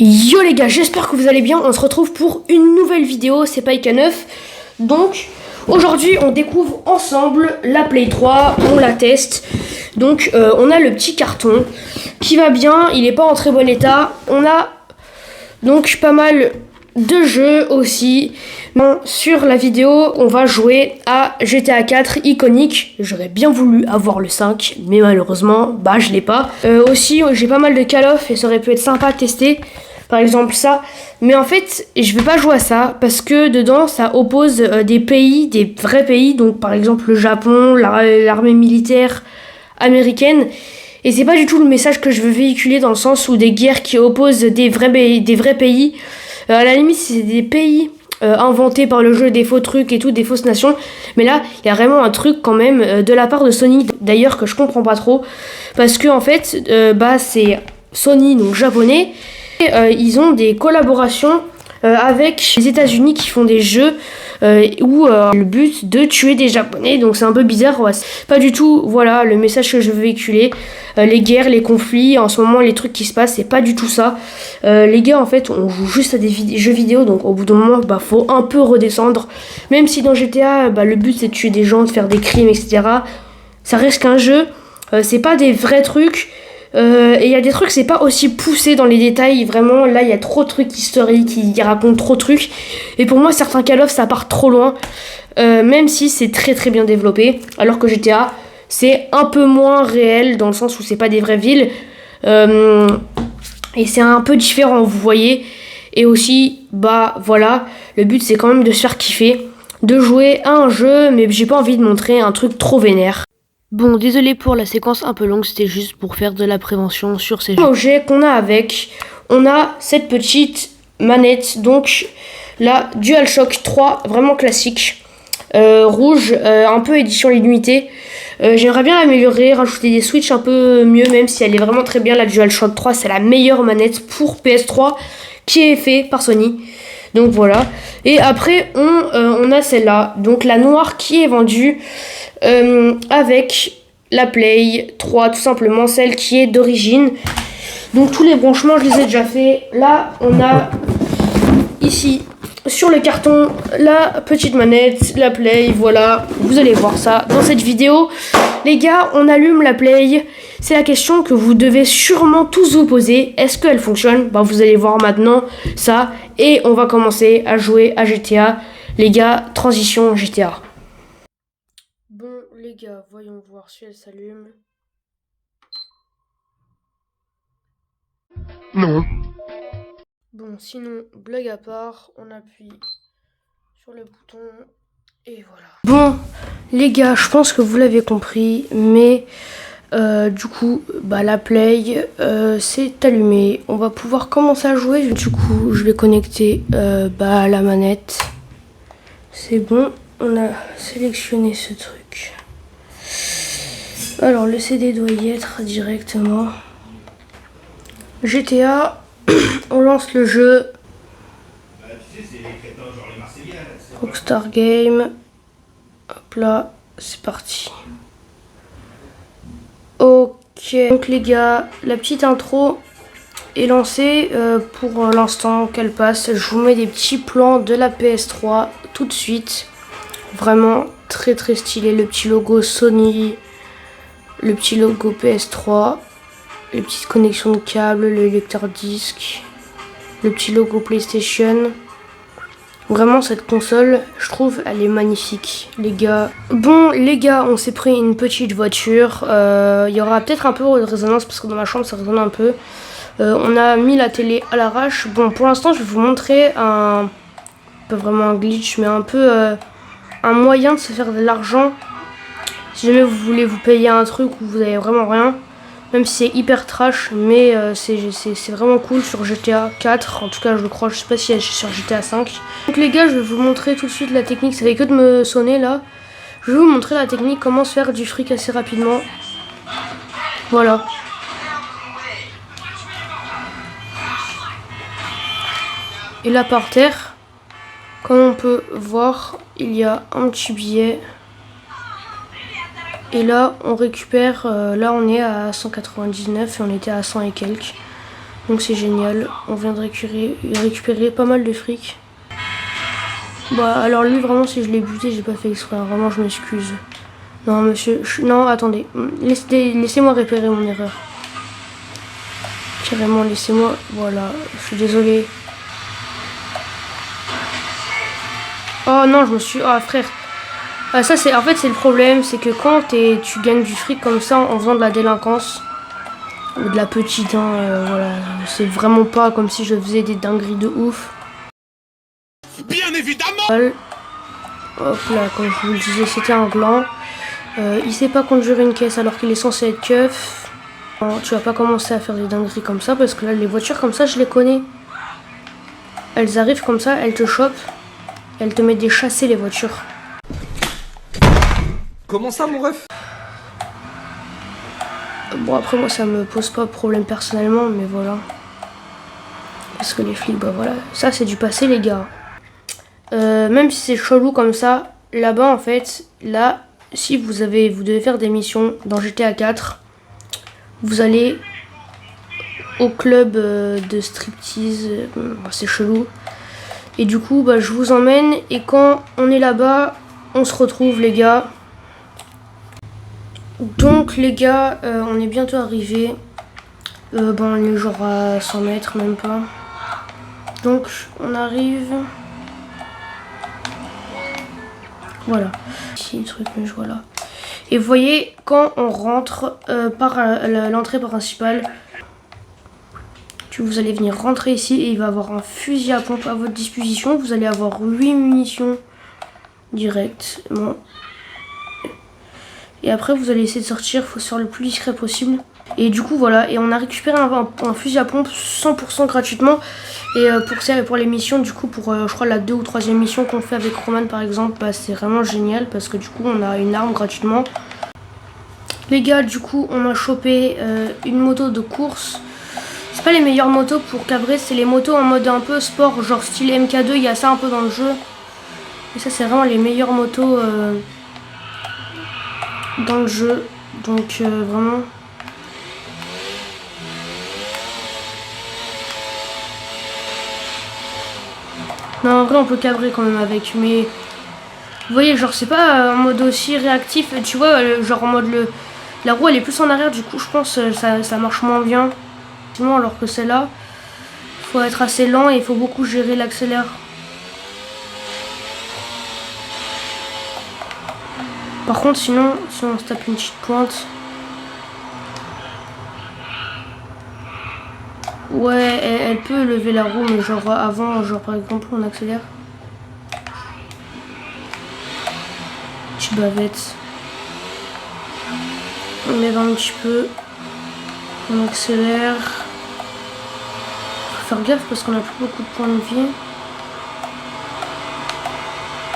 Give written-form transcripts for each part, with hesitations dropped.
Yo les gars, j'espère que vous allez bien. On se retrouve pour une nouvelle vidéo, c'est Paika9. Donc aujourd'hui on découvre ensemble la Play 3, on la teste. Donc on a le petit carton qui va bien, il est pas en très bon état. On a donc pas mal de jeux aussi. Bon, sur la vidéo on va jouer à GTA 4 iconique. J'aurais bien voulu avoir le 5 mais malheureusement je l'ai pas. Aussi j'ai pas mal de Call of et ça aurait pu être sympa à tester. Par exemple ça, mais en fait je vais pas jouer à ça parce que dedans ça oppose des pays, des vrais pays, donc par exemple le Japon, l'armée militaire américaine, et c'est pas du tout le message que je veux véhiculer dans le sens où des guerres qui opposent des vrais pays, à la limite c'est des pays inventés par le jeu, des faux trucs et tout, des fausses nations, mais là il y a vraiment un truc quand même de la part de Sony d'ailleurs que je comprends pas trop, parce que en fait c'est Sony donc japonais. Ils ont des collaborations avec les États-Unis qui font des jeux où le but de tuer des Japonais, donc c'est un peu bizarre, ouais. Pas du tout voilà le message que je veux véhiculer. Les guerres, les conflits, en ce moment les trucs qui se passent, c'est pas du tout ça. Les gars en fait on joue juste à des jeux vidéo, donc au bout d'un moment faut un peu redescendre, même si dans GTA le but c'est de tuer des gens, de faire des crimes, etc. Ça reste qu'un jeu, c'est pas des vrais trucs. Et il y a des trucs, c'est pas aussi poussé dans les détails, vraiment là il y a trop de trucs historiques, ils racontent trop de trucs, et pour moi certains Call of ça part trop loin, même si c'est très très bien développé, alors que GTA c'est un peu moins réel dans le sens où c'est pas des vraies villes, et c'est un peu différent, vous voyez. Et aussi voilà, le but c'est quand même de se faire kiffer, de jouer à un jeu, mais j'ai pas envie de montrer un truc trop vénère. Bon, désolé pour la séquence un peu longue, c'était juste pour faire de la prévention sur ces jeux. L'objet qu'on a on a cette petite manette, donc la DualShock 3, vraiment classique, rouge, un peu édition limitée. J'aimerais bien l'améliorer, rajouter des switches un peu mieux, même si elle est vraiment très bien. La DualShock 3, c'est la meilleure manette pour PS3 qui est faite par Sony. Donc voilà. Et après, on a celle-là, donc la noire qui est vendue avec la Play 3, tout simplement, celle qui est d'origine. Donc tous les branchements, je les ai déjà fait. Là, on a ici, sur le carton, la petite manette, la Play, voilà. Vous allez voir ça dans cette vidéo. Les gars, on allume la Play. C'est la question que vous devez sûrement tous vous poser. Est-ce qu'elle fonctionne? Vous allez voir maintenant ça. Et on va commencer à jouer à GTA. Les gars, transition GTA. Bon, les gars, voyons voir si elle s'allume. Non. Bon, sinon, blague à part, on appuie sur le bouton et voilà. Bon, les gars, je pense que vous l'avez compris, mais du coup, la Play c'est allumé. On va pouvoir commencer à jouer. Du coup, je vais connecter la manette. C'est bon, on a sélectionné ce truc. Alors, le CD doit y être directement. GTA, on lance le jeu. Rockstar Game. Hop là, c'est parti. Ok, donc les gars, la petite intro est lancée. Pour l'instant qu'elle passe, je vous mets des petits plans de la PS3 tout de suite. Vraiment très très stylé, le petit logo Sony, le petit logo PS3, les petites connexions de câbles, le lecteur disque, le petit logo PlayStation. Vraiment cette console, je trouve, elle est magnifique, les gars. Bon, les gars, on s'est pris une petite voiture. Il y aura peut-être un peu de résonance parce que dans ma chambre ça résonne un peu. On a mis la télé à l'arrache. Bon, pour l'instant, je vais vous montrer pas vraiment un glitch, mais un peu un moyen de se faire de l'argent. Si jamais vous voulez vous payer un truc où vous avez vraiment rien. Même si c'est hyper trash, mais c'est vraiment cool sur GTA 4, en tout cas je le crois, je sais pas si c'est sur GTA 5. Donc les gars, je vais vous montrer tout de suite la technique, ça fait que de me sonner là. Je vais vous montrer la technique, comment se faire du fric assez rapidement. Voilà. Et là par terre, comme on peut voir, il y a un petit billet. Et là on récupère, là on est à 199 et on était à 100 et quelques. Donc c'est génial. On vient de récupérer pas mal de fric. Bah alors lui vraiment si je l'ai buté j'ai pas fait exprès. Vraiment je m'excuse. Non monsieur, non attendez. Laissez-moi réparer mon erreur. Carrément laissez-moi. Voilà, je suis désolé. Oh non je me suis... Ah frère. Ah, ça c'est... En fait c'est le problème. C'est que quand tu gagnes du fric comme ça en faisant de la délinquance. Ou de la petite, hein, voilà. C'est vraiment pas comme si je faisais des dingueries de ouf. Bien évidemment. Hop là, comme je vous le disais, c'était un gland. Il sait pas conduire une caisse alors qu'il est censé être keuf. Non, tu vas pas commencer à faire des dingueries comme ça parce que là, les voitures comme ça, je les connais. Elles arrivent comme ça, elles te chopent. Elles te mettent des chassés, les voitures. Comment ça, mon ref? Bon, après, moi, ça me pose pas de problème personnellement, mais voilà. Parce que les flics, bah voilà. Ça, c'est du passé, les gars. Même si c'est chelou comme ça, là-bas, en fait, là, si vous devez faire des missions dans GTA 4, vous allez au club de striptease. C'est chelou. Et du coup, bah, je vous emmène. Et quand on est là-bas, on se retrouve, les gars. Donc les gars, on est bientôt arrivé. Bon, on est genre à 100 mètres, même pas. Donc on arrive. Voilà. Ici, le truc, mais voilà. Et vous voyez, quand on rentre par l'entrée principale, vous allez venir rentrer ici et il va avoir un fusil à pompe à votre disposition. Vous allez avoir 8 munitions directes. Bon. Et après vous allez essayer de sortir, il faut se faire le plus discret possible. Et du coup voilà, et on a récupéré un fusil à pompe 100% gratuitement. Et pour les missions, du coup pour je crois la 2 ou 3e mission qu'on fait avec Roman par exemple, bah, c'est vraiment génial parce que du coup on a une arme gratuitement. Les gars, du coup on a chopé une moto de course. C'est pas les meilleures motos pour cabrer, c'est les motos en mode un peu sport, genre style MK2, il y a ça un peu dans le jeu. Et ça c'est vraiment les meilleures motos dans le jeu, donc vraiment. Non, en vrai on peut cabrer quand même avec, mais vous voyez, genre c'est pas en mode aussi réactif, tu vois, genre en mode la roue elle est plus en arrière, du coup je pense ça marche moins bien. Alors que celle-là, il faut être assez lent et il faut beaucoup gérer l'accélère. Par contre, sinon, si on se tape une petite pointe, ouais, elle peut lever la roue, mais genre avant, genre par exemple, on accélère. Petite bavette. On lève un petit peu. On accélère. Faut faire gaffe parce qu'on a plus beaucoup de points de vie.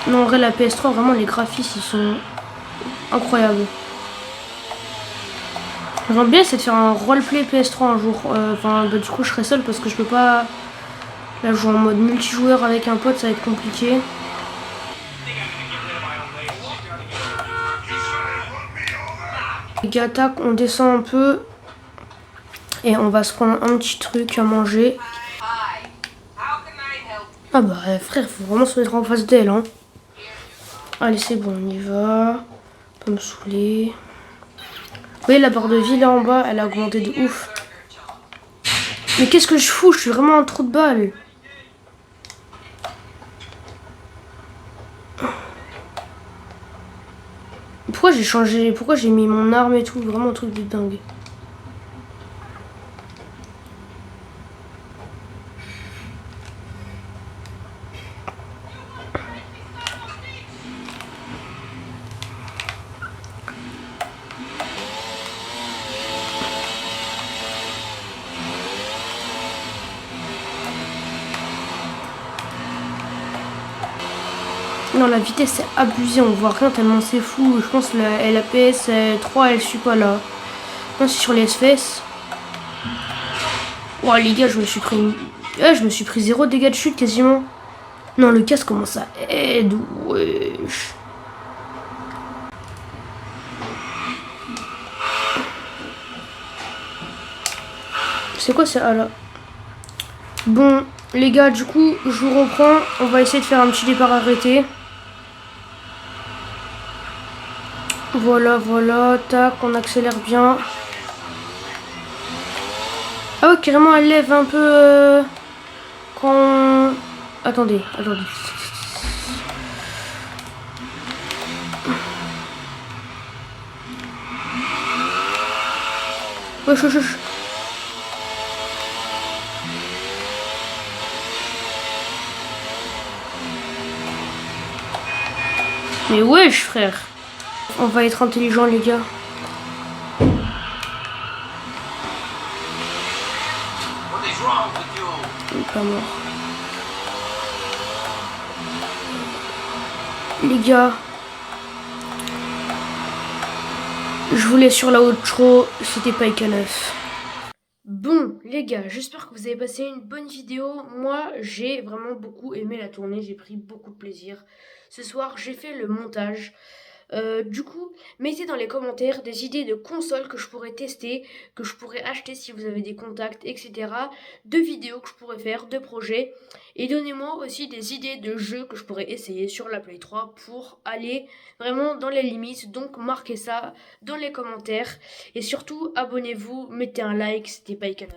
Non, en vrai, la PS3, vraiment, les graphismes, ils sont incroyables. J'aimerais bien essayer de faire un roleplay PS3 un jour. Enfin, bah, du coup, je serai seule parce que je peux pas. Là, jouer en mode multijoueur avec un pote, ça va être compliqué. Les gars, tac, on descend un peu. Et on va se prendre un petit truc à manger. Ah bah, frère, faut vraiment se mettre en face d'elle, hein. Allez, c'est bon, on y va. Pas me saouler. Vous voyez la barre de vie là en bas, elle a augmenté de ouf. Mais qu'est-ce que je fous? Je suis vraiment un trou de balle. Pourquoi j'ai changé? Pourquoi j'ai mis mon arme et tout? Vraiment un truc de dingue. Non, la vitesse est abusée, on voit rien tellement c'est fou. Je pense que la PS3 elle suit pas là. Non, c'est sur les FPS. Oh les gars, je me suis pris ouais, je me suis pris 0 dégâts de chute quasiment. Non, le casque comment ça aide. Wesh. C'est quoi ça? Ah là. Bon, les gars, du coup, je vous reprends. On va essayer de faire un petit départ arrêté. Voilà, voilà. Tac, on accélère bien. Ah ouais, carrément, elle lève un peu quand... Attendez. Wesh. Mais wesh, frère. On va être intelligent, les gars. Il est pas mort. Les gars. Je vous laisse sur la outro. C'était Paika 9. Bon, les gars, j'espère que vous avez passé une bonne vidéo. Moi, j'ai vraiment beaucoup aimé la tournée. J'ai pris beaucoup de plaisir. Ce soir, j'ai fait le montage. Du coup, mettez dans les commentaires des idées de consoles que je pourrais tester, que je pourrais acheter si vous avez des contacts, etc. De vidéos que je pourrais faire, de projets. Et donnez-moi aussi des idées de jeux que je pourrais essayer sur la Play 3 pour aller vraiment dans les limites. Donc marquez ça dans les commentaires. Et surtout, abonnez-vous, mettez un like, c'était Paika 9.